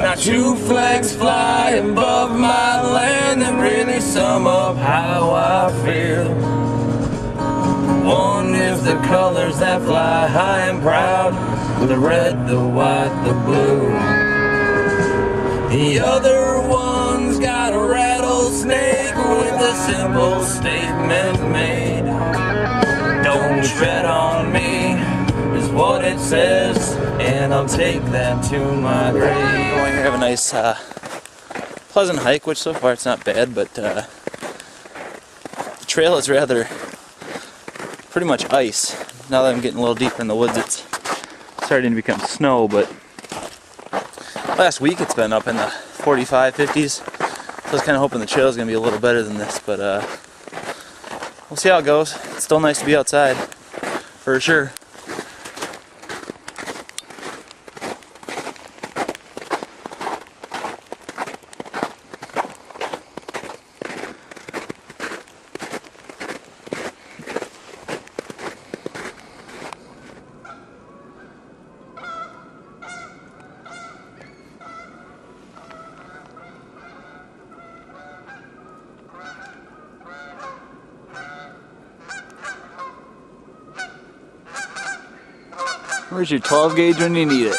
Now 2 flags fly above my land that really sum up how I feel. One is the colors that fly high and proud, the red, the white, the blue. The other one's got a rattlesnake with a simple statement made. Don't tread on me is what it says, and I'll take that to my grave. Going here, have a nice pleasant hike, which so far it's not bad, but the trail is rather pretty much ice. Now that I'm getting a little deeper in the woods, it's starting to become snow, but last week it's been up in the 45, 50s, so I was kind of hoping the trail is going to be a little better than this, but we'll see how it goes. It's still nice to be outside, for sure. Where's your 12 gauge when you need it?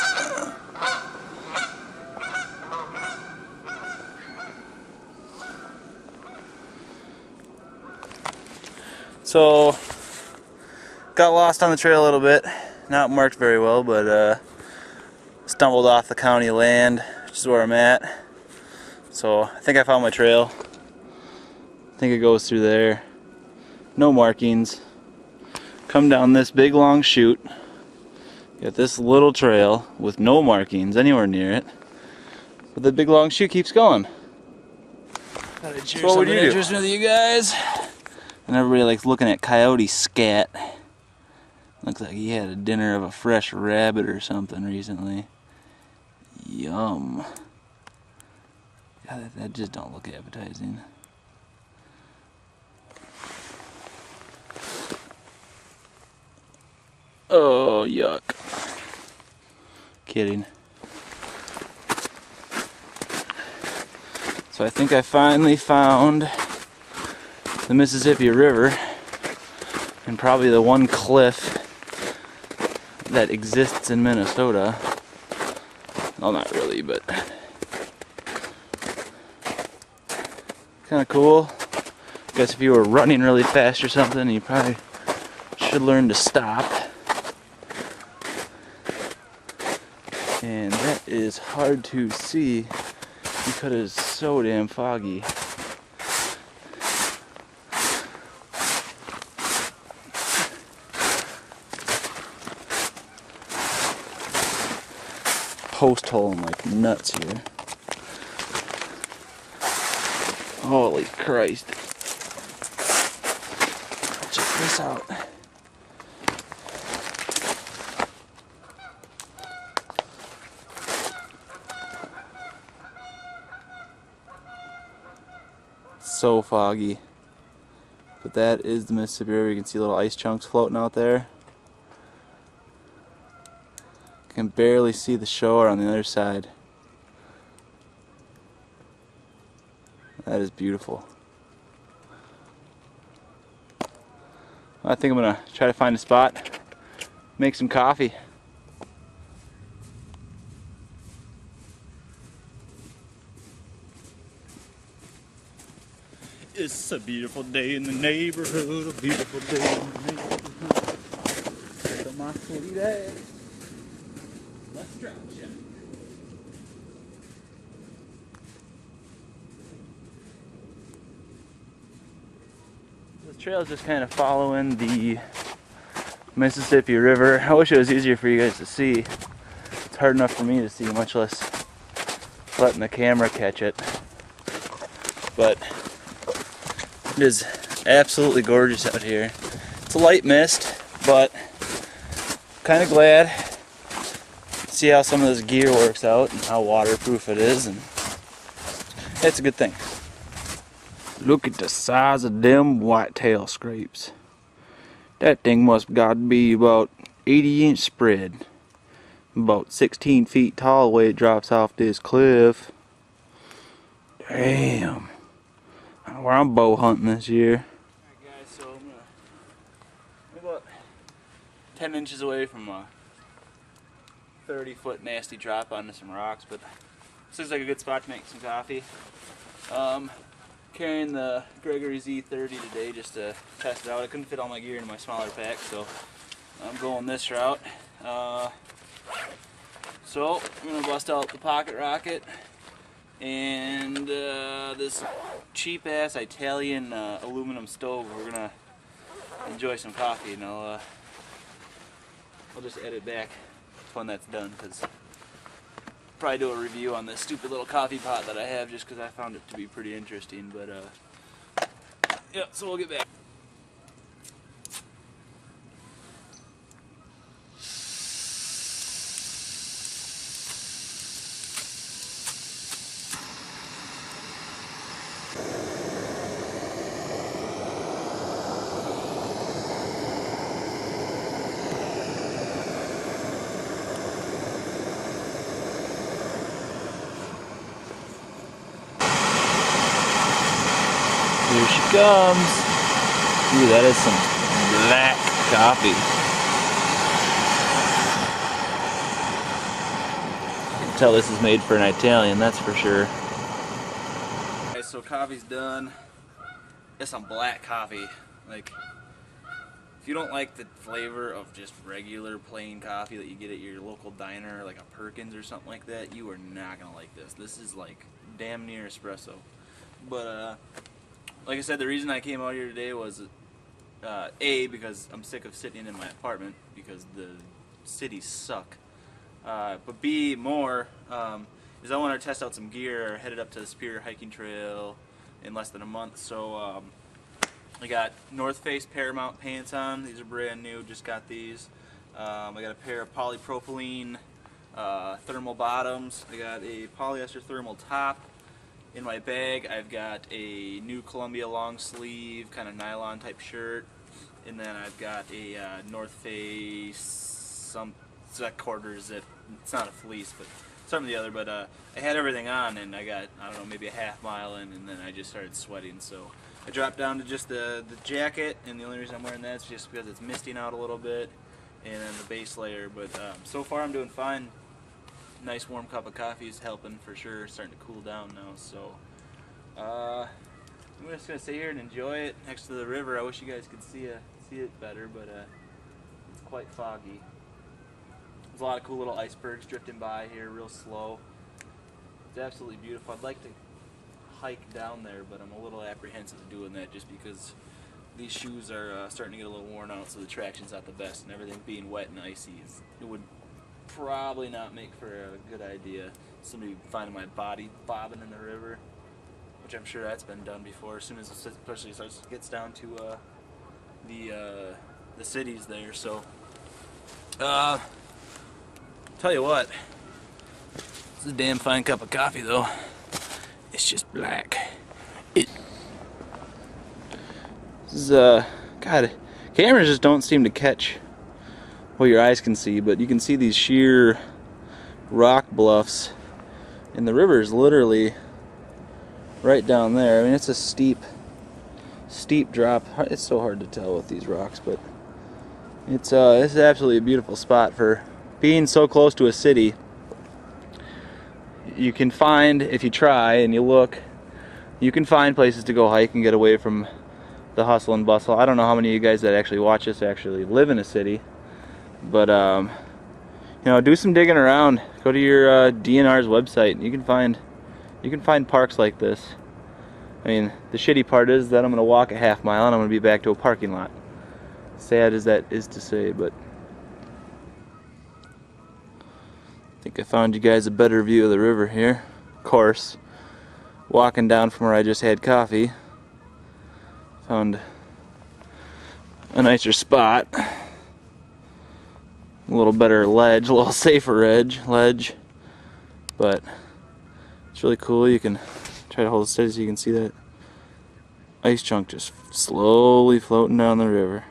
So, got lost on the trail a little bit. Not marked very well, but stumbled off the county land, which is where I'm at. So, I think I found my trail. I think it goes through there. No markings. Come down this big long chute. Got this little trail with no markings anywhere near it, but the big long chute keeps going. So what would you do? Interesting with you guys. And everybody likes looking at Coyote scat. Looks like he had a dinner of a fresh rabbit or something recently. Yum. God, that just don't look appetizing. Oh, yuck. Kidding. So I think I finally found the Mississippi River, and probably the one cliff that exists in Minnesota. Well, not really, but kind of cool. I guess if you were running really fast or something, you probably should learn to stop. And that is hard to see because it's so damn foggy. Post holing like nuts here. Holy Christ. Check this out. So foggy, but that is the Mississippi River. You can see little ice chunks floating out there. You can barely see the shore on the other side. That is beautiful. I think I'm gonna try to find a spot, make some coffee. It's a beautiful day in the neighborhood, a beautiful day in the neighborhood. Look at my sweet ass. Let's drop you. The trail's just kind of following the Mississippi River. I wish it was easier for you guys to see. It's hard enough for me to see, much less letting the camera catch it. But it is absolutely gorgeous out here. It's a light mist, but kind of glad to see how some of this gear works out and how waterproof it is, and it's a good thing. Look at the size of them whitetail scrapes. That thing must got to be about 80-inch spread. About 16 feet tall the way it drops off this cliff. Damn. I don't know where I'm bow hunting this year. Alright guys, so I'm about 10 inches away from a 30-foot nasty drop onto some rocks, but this looks like a good spot to make some coffee. Carrying the Gregory Z30 today just to test it out. I couldn't fit all my gear into my smaller pack, so I'm going this route. So I'm gonna bust out the pocket rocket and this cheap ass Italian aluminum stove. We're gonna enjoy some coffee, and I'll just edit back when that's done, because I'll probably do a review on this stupid little coffee pot that I have just because I found it to be pretty interesting. But yeah, so we'll get back. Here she comes. Ooh, that is some black coffee. You can tell this is made for an Italian, that's for sure. Okay, so coffee's done. It's some black coffee. Like, if you don't like the flavor of just regular plain coffee that you get at your local diner, like a Perkins or something like that, you are not gonna like this. This is like damn near espresso. But like I said, the reason I came out here today was A, because I'm sick of sitting in my apartment because the cities suck. But B, more, is I want to test out some gear. I headed up to the Superior Hiking Trail in less than a month, so I got North Face Paramount pants on. These are brand new, just got these. I got a pair of polypropylene thermal bottoms. I got a polyester thermal top. In my bag, I've got a new Columbia long sleeve, kind of nylon type shirt, and then I've got a North Face, it's a quarter zip. It's not a fleece, but something or the other. But I had everything on, and I got, I don't know, maybe a half mile in, and then I just started sweating. So I dropped down to just the jacket, and the only reason I'm wearing that is just because it's misting out a little bit, and then the base layer. But so far I'm doing fine. Nice warm cup of coffee is helping for sure. It's starting to cool down now, so I'm just gonna sit here and enjoy it next to the river. I wish you guys could see it better, but it's quite foggy. There's a lot of cool little icebergs drifting by here, real slow. It's absolutely beautiful. I'd like to hike down there, but I'm a little apprehensive of doing that just because these shoes are starting to get a little worn out, so the traction's not the best, and everything being wet and icy, it would probably not make for a good idea. Somebody finding my body bobbing in the river, which I'm sure that's been done before. As soon as it especially gets down to the cities there. So tell you what, this is a damn fine cup of coffee though. It's just black. This is God, cameras just don't seem to catch what your eyes can see, but you can see these sheer rock bluffs, and the river is literally right down there. I mean, it's a steep drop. It's so hard to tell with these rocks, but it's absolutely a beautiful spot for being so close to a city. You can find, if you try and you look, you can find places to go hike and get away from the hustle and bustle. I don't know how many of you guys that actually watch this actually live in a city. But you know, do some digging around. Go to your DNR's website. You can find parks like this. I mean, the shitty part is that I'm gonna walk a half mile and I'm gonna be back to a parking lot. Sad as that is to say, but I think I found you guys a better view of the river here. Of course, walking down from where I just had coffee, found a nicer spot. A little better ledge, a little safer ledge, but it's really cool. You can try to hold it steady so you can see that ice chunk just slowly floating down the river.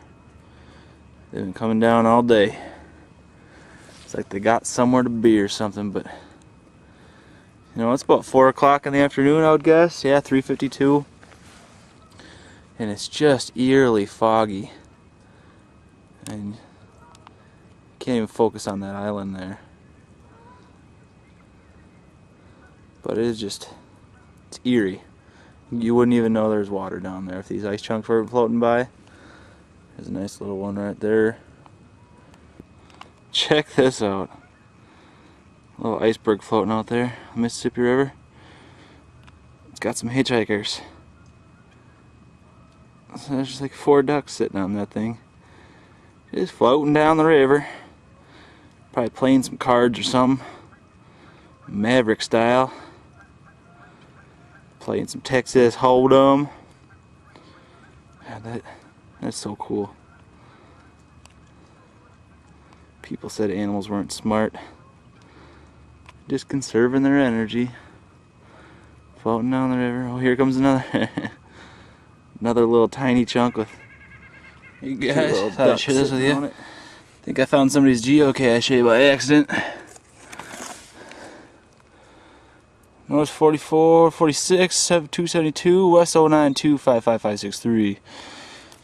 They've been coming down all day. It's like they got somewhere to be or something, but you know, it's about 4 o'clock in the afternoon, I would guess. Yeah, 3:52. And it's just eerily foggy. And you can't even focus on that island there. But it is just, it's eerie. You wouldn't even know there's water down there if these ice chunks were floating by. There's a nice little one right there. Check this out. A little iceberg floating out there, Mississippi River. It's got some hitchhikers. So there's just like 4 ducks sitting on that thing. Just floating down the river. Probably playing some cards or something. Maverick style. Playing some Texas Hold'em. Yeah, that's so cool. People said animals weren't smart. Just conserving their energy. Floating down the river. Oh, here comes another. Another little tiny chunk with. Hey guys, thought I'd share this with you. I think I found somebody's geocache by accident. North 44, 46, 272, West 092, 55563.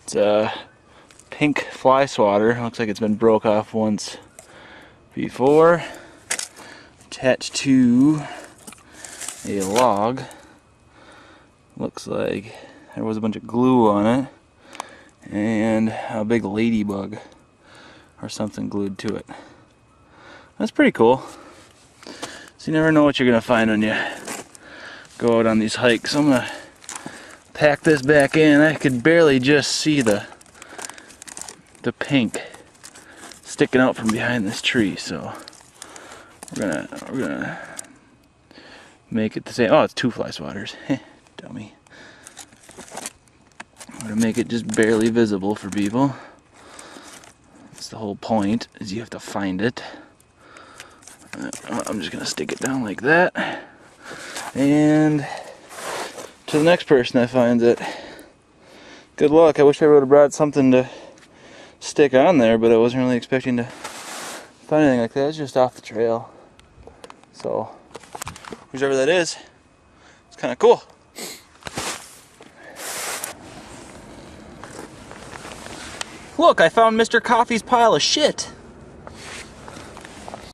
It's a pink fly swatter. Looks like it's been broke off once before. Attached to a log. Looks like there was a bunch of glue on it and a big ladybug or something glued to it. That's pretty cool. So you never know what you're gonna find when you go out on these hikes. I'm gonna pack this back in. I could barely just see the pink sticking out from behind this tree, so we're gonna make it the same. Oh, it's 2 fly swatters. Dummy. I'm gonna make it just barely visible for people. That's the whole point, is you have to find it. I'm just gonna stick it down like that. And to the next person that finds it, good luck. I wish I would have brought something to stick on there, but I wasn't really expecting to find anything like that. It's just off the trail. So, whichever that is, it's kind of cool. Look, I found Mr. Coffee's pile of shit.